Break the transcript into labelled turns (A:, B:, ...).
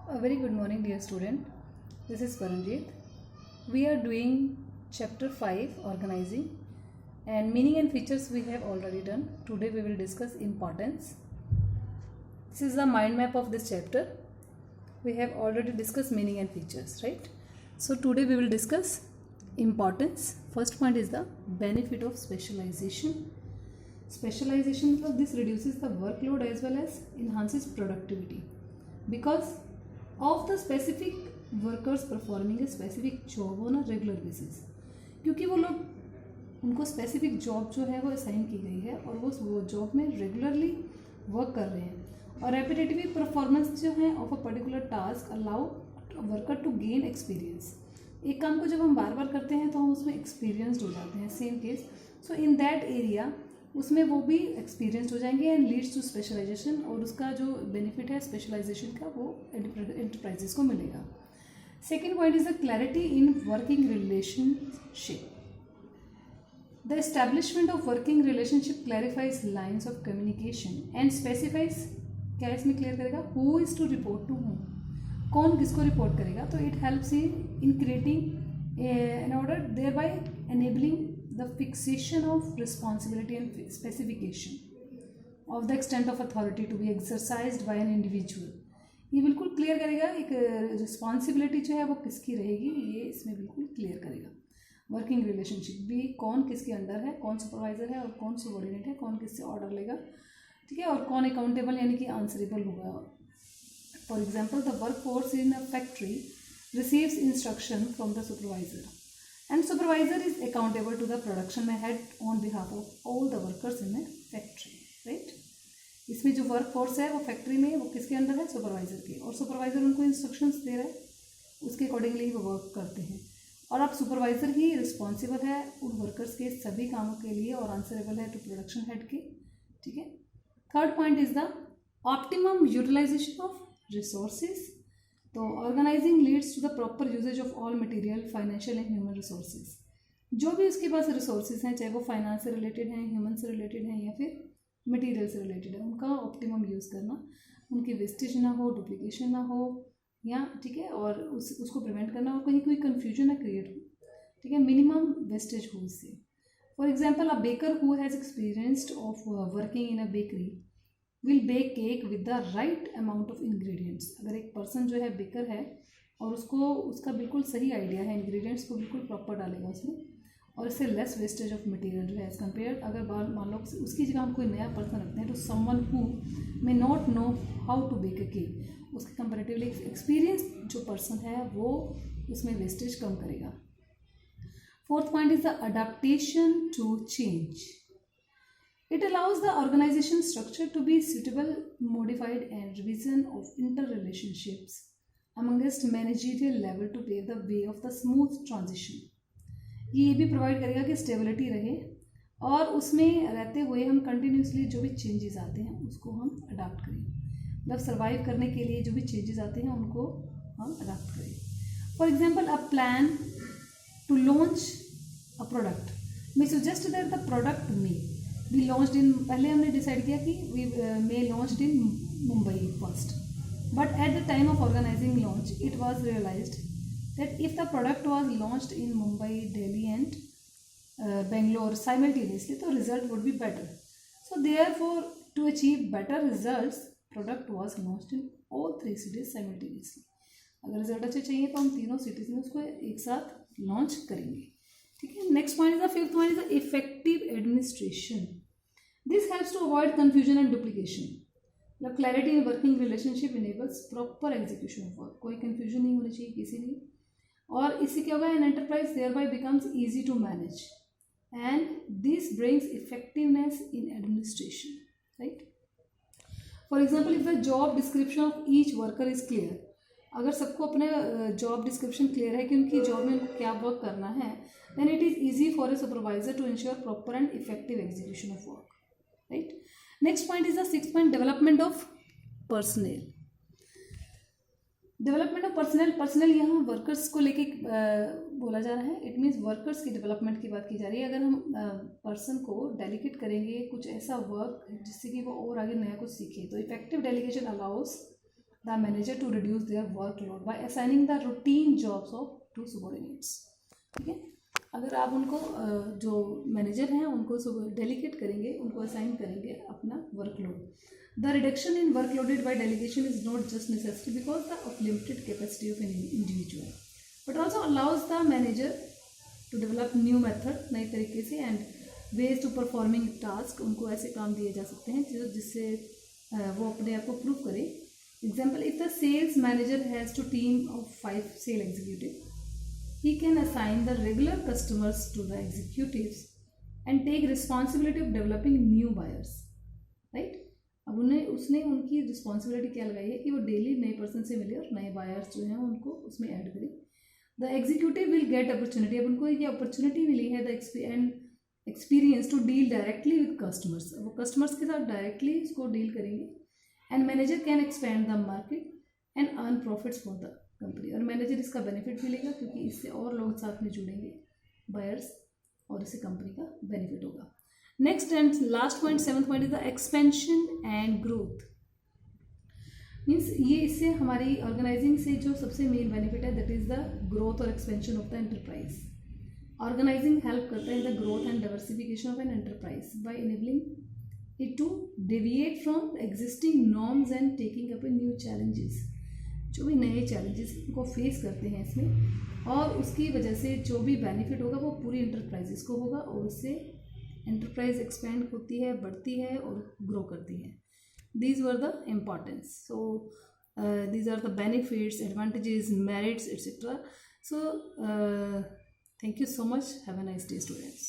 A: A very good morning, dear student. This is Paranjit. We are doing chapter 5, organizing, and meaning and features we have already done. Today we will discuss importance. This is the mind map of this chapter. We have already discussed meaning and features, right? So today we will discuss importance. First point is the benefit of specialization. Specialization, this reduces the workload as well as enhances productivity because of the specific workers performing a specific job on a regular basis. क्योंकि वो लोग उनको specific job जो है वो assign की गई है और वो जॉब में रेगुलरली वर्क कर रहे हैं और रेपिटेटिव परफॉर्मेंस जो है of a particular task allow worker to gain experience. एक काम को जब हम बार बार करते हैं तो हम उसमें एक्सपीरियंसड हो जाते हैं. Same case so in that area उसमें वो भी एक्सपीरियंस्ड हो जाएंगे एंड लीड्स टू स्पेशलाइजेशन. और उसका जो बेनिफिट है स्पेशलाइजेशन का वो एंटरप्राइजेस को मिलेगा. Second point is the clarity in working relationship. The establishment of working relationship clarifies lines of communication and specifies. क्या इसमें क्लियर करेगा? Who is to report to whom, कौन किसको रिपोर्ट करेगा. तो it helps in creating an order thereby enabling the fixation of responsibility and specification of the extent of authority to be exercised by an individual. ये बिल्कुल clear करेगा एक responsibility जो है वो किसकी रहेगी, ये इसमें बिल्कुल क्लियर करेगा. वर्किंग रिलेशनशिप भी कौन किसके अंडर है, कौन सुपरवाइजर है और कौन सबॉर्डिनेट है, कौन किससे ऑर्डर लेगा, ठीक है, और कौन अकाउंटेबल यानी कि आंसरेबल होगा. For example the work force in a factory receives instruction from the supervisor and supervisor is accountable to the production head on behalf of all the workers in a factory, right? इसमें जो work force है वो factory में वो किसके under है? Supervisor के. और सुपरवाइजर उनको इंस्ट्रक्शंस दे रहा है, उसके अकॉर्डिंगली वो वर्क करते हैं. और अब सुपरवाइजर ही रिस्पॉन्सिबल है उन वर्कर्स के सभी कामों के लिए और आंसरेबल है टू प्रोडक्शन हेड के, ठीक है. Third point is the optimum utilization of resources. तो organizing leads to the proper usages of all material, financial and human resources. जो भी उसके पास रिसोर्सेज हैं, चाहे वो फाइनेंस से रिलेटेड हैं, ह्यूमन से रिलेटेड हैं या फिर मटेरियल से रिलेटेड है, उनका ऑप्टिमम यूज़ करना, उनकी वेस्टेज ना हो, डुप्लीकेशन ना हो, या ठीक है, और उसको प्रिवेंट करना और कहीं कोई कन्फ्यूजन ना क्रिएट हो, ठीक है, मिनिमम वेस्टेज हो इससे. For example a baker who has experienced of working in a bakery will bake cake with the right amount of ingredients. अगर एक पर्सन जो है बेकर है और उसका बिल्कुल सही आइडिया है, इंग्रेडिएंट्स को बिल्कुल प्रॉपर डालेगा उसमें और इससे लेस वेस्टेज ऑफ मटेरियल जो है एज कम्पेयर. अगर मान लो उसकी जगह हम कोई नया पर्सन रखते हैं तो someone who may not know how to bake a cake, उसके कंपेरेटिवली एक्सपीरियंस जो पर्सन है वो उसमें वेस्टेज कम करेगा. Fourth point is the adaptation to change. It allows the organization structure to be suitable, modified and revision of interrelationships amongst managerial level to pave the way of the smooth transition. ये भी provide करेगा कि stability रहे और उसमें रहते हुए हम कंटिन्यूसली जो भी चेंजेस आते हैं उसको हम अडाप्ट करें. मतलब सर्वाइव करने के लिए जो भी चेंजेस आते हैं उनको हम अडाप्ट करें. For example a plan to launch a product may suggest that the product may we launched in, पहले हमने डिसाइड किया कि we may launched in Mumbai first, but at the time of organizing launch it was realized that if the product was launched in Mumbai, Delhi and Bangalore simultaneously तो result would be better. So therefore to achieve better results product was launched in all 3 cities simultaneously. अगर result अच्छे चाहिए तो हम तीनों cities में उसको एक साथ लॉन्च करेंगे, ठीक है. Next point is the fifth point is the effective administration. This helps to avoid confusion and duplication. मतलब clarity in working relationship enables proper execution of work. कोई कंफ्यूजन नहीं होनी चाहिए किसी भी. और इससे क्या होगा? An enterprise thereby becomes easy to manage and this brings effectiveness in administration, right. For example if the job description of each worker is clear. अगर सबको अपने जॉब डिस्क्रिप्शन क्लियर है कि उनकी जॉब में उनको क्या वर्क करना है, then it is easy for a supervisor to ensure proper and effective execution of work, right. Next point is the sixth point, development of personnel. Development of personal यहाँ workers को लेके बोला जा रहा है. इट मीन्स वर्कर्स की development की बात की जा रही है. अगर हम पर्सन को डेलीगेट करेंगे कुछ ऐसा वर्क जिससे कि वो और आगे नया कुछ सीखे, तो effective delegation allow us the manager to reduce their workload by assigning the routine jobs of to subordinates. ठीक है, अगर आप उनको जो मैनेजर हैं उनको डेलीगेट करेंगे, उनको असाइन करेंगे अपना workload. The reduction in workloaded by delegation is not just necessity because of limited capacity of an individual, but also allows the manager to develop new method, नए तरीके से, and ways to performing task. उनको ऐसे काम दिए जा सकते हैं जिससे वो अपने आप को प्रूव करें. Example, if the sales manager has to team of 5 sale executive, he can assign the regular customers to the executives and take responsibility of developing new buyers, right? अब उसने उनकी रिस्पॉन्सिबिलिटी क्या लगाई है कि वो डेली नए पर्सन से मिले और नए बायर्स जो हैं उनको उसमें ऐड करें. The executive will get opportunity, अब उनको ये अपॉर्चुनिटी मिली है the experience to deal directly with customers, वो कस्टमर्स के साथ डायरेक्टली उसको डील करेंगे. And manager can expand the market and earn profits for the company, और मैनेजर इसका बेनिफिट मिलेगा क्योंकि इससे और लोग साथ में जुड़ेंगे बायर्स, और इससे कंपनी का बेनिफिट होगा. Next and last point, 7th point is the expansion and growth. Means ये इससे हमारी ऑर्गेनाइजिंग से जो सबसे मेन बेनिफिट है दैट इज द ग्रोथ और expansion of the enterprise. Organizing help करता है in the growth and diversification of an enterprise by enabling it to deviate from existing norms and taking up a new challenges. जो भी नए challenges को face करते हैं इसमें, और उसकी वजह से जो भी बेनिफिट होगा वो पूरी एंटरप्राइजेस को होगा, और उससे एंटरप्राइज एक्सपेंड होती है, बढ़ती है और ग्रो करती है. These were the importance. So these are the benefits, advantages, merits, etcetera. So thank you so much. Have a nice day students.